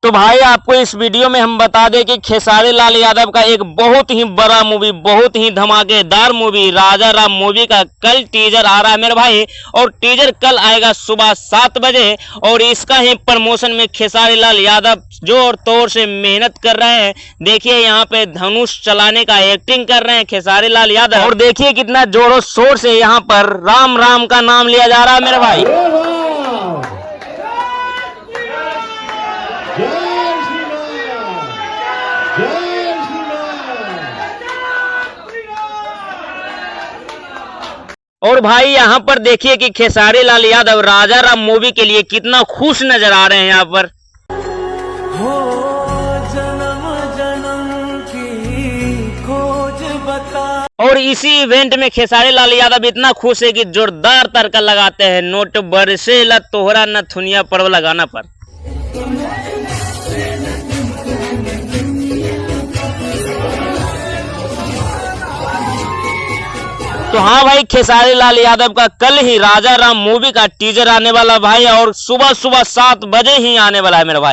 तो भाई आपको इस वीडियो में हम बता दें कि खेसारी लाल यादव का एक बहुत ही बड़ा मूवी, बहुत ही धमाकेदार मूवी राजा राम मूवी का कल टीजर आ रहा है मेरे भाई। और टीजर कल आएगा सुबह 7 बजे। और इसका ही प्रमोशन में खेसारी लाल यादव जोर तोर से मेहनत कर रहे हैं। देखिए यहाँ पे धनुष चलाने का एक्टिंग कर रहे हैं खेसारी लाल यादव। और देखिए कितना जोरों शोर से यहाँ पर राम राम का नाम लिया जा रहा है मेरे भाई। और भाई यहाँ पर देखिए कि खेसारी लाल यादव राजा राम मूवी के लिए कितना खुश नजर आ रहे हैं यहाँ पर। हो जन्म जन्म की खोज बता। और इसी इवेंट में खेसारी लाल यादव इतना खुश है कि जोरदार तड़का लगाते हैं, नोट बरसेला तोहरा नथुनिया पर्व लगाना पर। तो हाँ भाई, खेसारी लाल यादव का कल ही राजा राम मूवी का टीजर आने वाला भाई। और सुबह सुबह 7 बजे ही आने वाला है मेरे भाई।